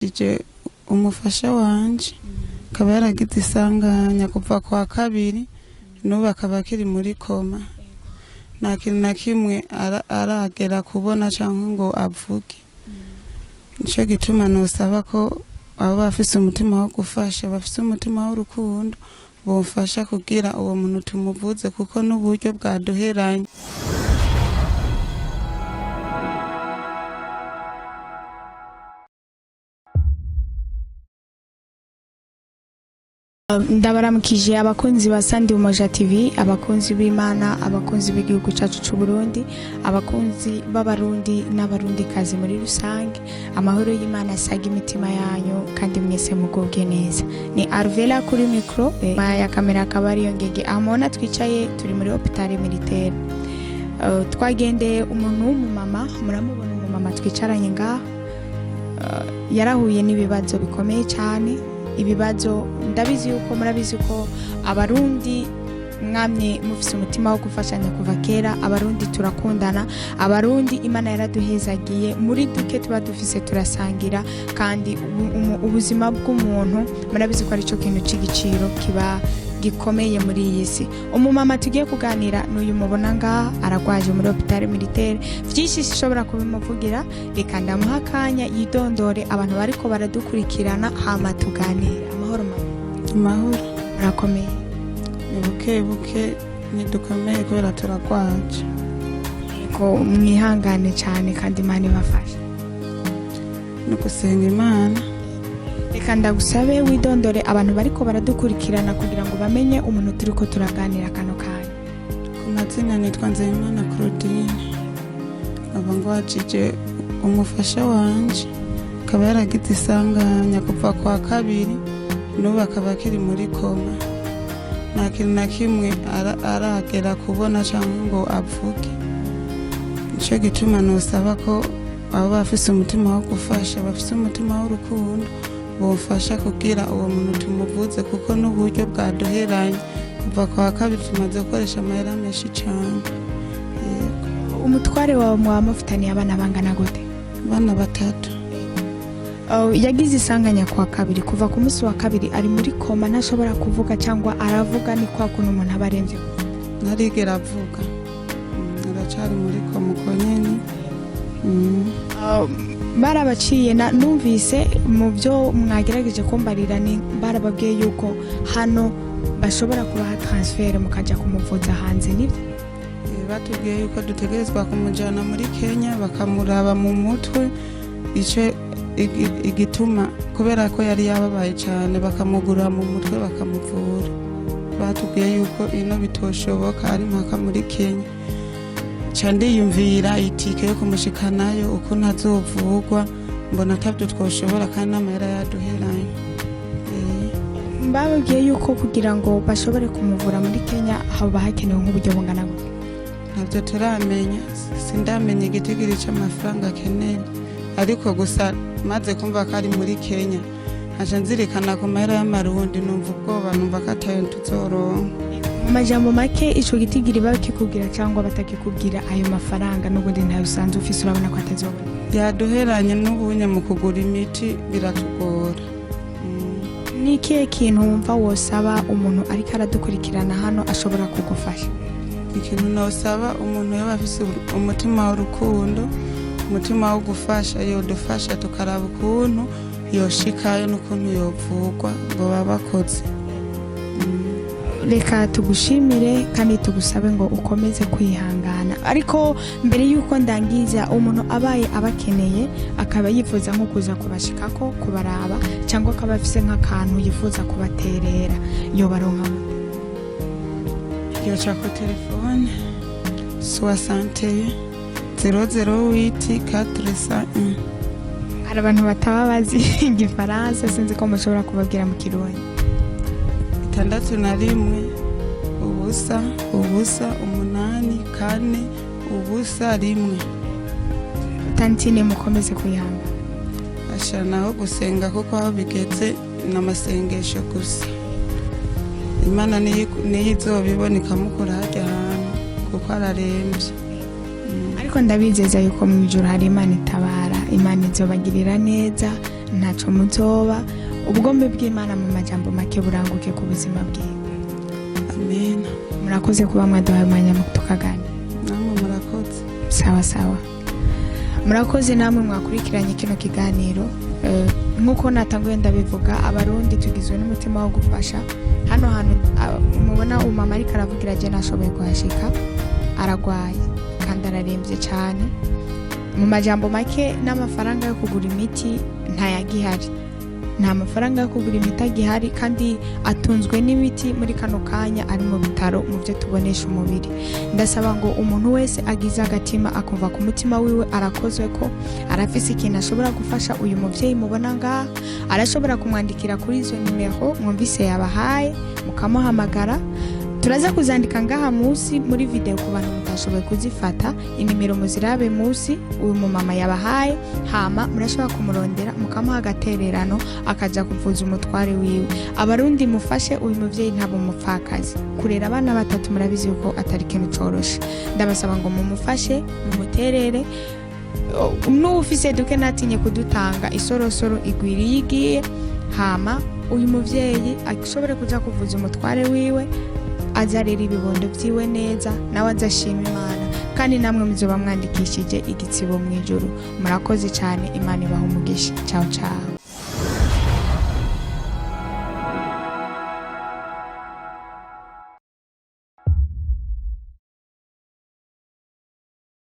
Dije umufasha wanje akaba yaragize isanganya kuva kwa kabiri n'ubu akaba akiri muri koma, nta kintu na kimwe aragera kubona cyangwa ngo avuge. Nico gituma nosaba ko abo bafise umutima wo gufasha, bafise umutima w'urukundo, bomfasha kugira uwo muntu tumuvuze kuko n'uburyo bwaduheranye. Ndabaramukije abakunzi ba Sandi Umoja TV, abakunzi b'Imana, abakunzi b'igihugu cyacu cy'u Burundi, abakunzi b'abarundi n'abarundi kazi muri rusange. Amahoro y'Imana asaga imitima yanyu kandi mwese mugubwe neza. Ni Arvela kuri micro, ya kamera akaba ari yongege. Amona twicaye turi muri hôpital militaire. Twagendeye umuntu w'umumama, muramubona umumama twicaranye ngaha. Yarahuye n'ibibazo bikomeye cyane. Ibibazo ndabizi yuko murabizi ko abarundi mwamye mufise umutima wo gufashanya kuva kera. Abarundi turakundana, abarundi Imana yaraduhezagiye, muri duke tuba dufise turasangira, kandi ubuzima bw'umuntu murabizi ko ari cyo kintu c'igiciro kiba gikomeye muri iyi si. Umumama tugiye kuganira n'uyu mubona ngaha aragwaje muri hôpital militaire, vyinshi sishobora kubimuvugira, reka ndamuha akanya yidondore abantu bariko baradukurikirana hama tuganire. Amahoro mama. Amahoro. Murakomeye? Buke buke nidukomeye kubera turagwaje. Ko mwihangane cyane kandi Imana ibafashe. No gusenga Imana. Reka ndagusabe widondore abantu bariko baradukurikirana kugira ngo bamenye umuntu turiko turaganira kano kanya. Ku mazina nitwa Nzeyimana Claudine, aba ngwajije umufasha wanje akaba yaragize isanganya kuva kwa kabiri n'ubu akaba akiri muri koma, nta kintu na kimwe aragera kubona cyangwa ngo avuge. Nico gituma nosaba ko abo bafise umutima wo gufasha, bafise umutima w'urukundo, bomfasha kugira uwo muntu tumuvuze kuko n'uburyo bwaduheranye. Kuva kwa kabiri tumaze gukoresha amahera menshi cyane. Umutware wawe mwamufitaniye abana bangana gute? Abana 3. Yagize isanganya kwa kabiri, kuva ku munsi wa kabiri ari muri koma, ntashobora kuvuga cyangwa aravuga. Ni kwa kuntu umuntu aba aremvye? Narigera avuga, aracari muri koma uko nyene. Barabaciye numvise mu byo mwagerageje kumbarira, ni barababwiye yuko hano bashobora kubaha transfer mukaja kumuvuza hanze, nibyo? Batubwiye yuko dutegerezwa kumujana muri Kenya bakamuraba mu mutwe, ico igituma kubera ko yari yababaye cyane, bakamugura mu mutwe bakamuvura. Batubwiye yuko ino bitoshoboka ari mpaka muri Kenya. Ndiyumvira itike yo kumushikanayo uko ntazovugwa, mbona atabyo twoshobora kandi n'amahera yaduheranye. Bababwiye yuko kugira ngo bashobore kumuvura muri Kenya haba hakenewe nk'uburyo bungana gute? Ntabyo turamenya, sindamenya igitigiri c'amafaranga akeneye, ariko gusa maze kumva ko ari muri Kenya aje nzirikana ku mahera y'amarundi, numva ubwoba, numva ko atayo tuzoronka. Mu majambo make ico gitigiri bakikubwira cyangwa batakikubwira ayo mafaranga n'ubundi ntayo usanzwe ufise, urabona ko atazobona? Yaduheranye n'ubunye mu kugura imiti biratugora. Ni ikihe kintu wumva wosaba umuntu ariko aradukurikirana hano ashobora kugufasha? Ikintu nosaba umuntu yaba afise umutima w'urukundo, umutima wo gufasha, yodufasha tukaraba ukuntu yoshikayo n'ukuntu yovugwa ngo babakoze. Reka tugushimire kandi tugusabe ngo ukomeze kwihangana. Ariko mbere yuko ndangiza, umuntu abaye abakeneye akaba yifuza nko kuza kubashikako kubaraba cyangwa akaba afise nk'akantu yifuza kubaterera, yo baronka yoca ku telefone 61 008 401. Hari abantu bataba bazi igifaransa, sinzi ko mushobora kubabwira mu Kirundi. 6 ubusa 8 4 ubusa 1. Tantine mukomeze kuyihanga. Ashanaho gusenga kuko aho bigeze n'amasengesho gusa. Imana niyo izobiboneka mukora hajya hantu kuko ararembye. Ariko ndabizeza yuko mu ijuru hari Imana itabara, Imana izobagirira neza, ntaco muzoba ubugombe bw'Imana mu majambo make buranguke ku buzima bwiwe. amen. Murakoze kuba mwaduhaye umwanya mu tukaganira. namwe murakoze. Sawa murakoze namwe mwakurikiranye kino kiganiro. Nkuko natanguye ndabivuga, abarundi tugizwe n'umutima wo gufasha. Hano hantu mubona umama ariko aravugira je nashoboye kuhashika, aragwaye kandi ararembye cyane. Mu majambo make, n'amafaranga yo kugura imiti ntayagihari, nta mafaranga yo kugura imiti agihari, kandi atunzwe n'imiti muri kano kanya ari mu bitaro mu byo tubonesha umubiri. Ndasaba ngo umuntu wese agize agatima akumva ku mutima wiwe arakozwe ko arafise ikintu ashobora gufasha uyu muvyeyi mubona ngaha, arashobora kumwandikira kuri izo nimero mwumvise yabahaye, mukamuhamagara. Turaza kuzandika ngaha musi muri video ku bantu mutashoboye kuzifata, inimero muzirabe musi uyu mumama yabahaye, hama murashobora kumurondera mukamuha agatererano akaja kuvuza umutware wiwe. Abarundi mufashe uyu muvyeyi ntabo mupfakazi, kurera abana 3 murabizi yuko atari kintu coroshe. Ndabasaba ngo mumufashe, mumuterere, n'ufise duke natinye kudutanga, isorosoro igwiriye igiye, hama uyu muvyeyi ashobore kuja kuvuza umutware wiwe, azarera ibibondo vyiwe neza, nawe azashima Imana, kandi namwe muzoba mwandikishije igitsibo mw'ijuru. Murakoze cyane, Imana ibahe umugisha. Ciao.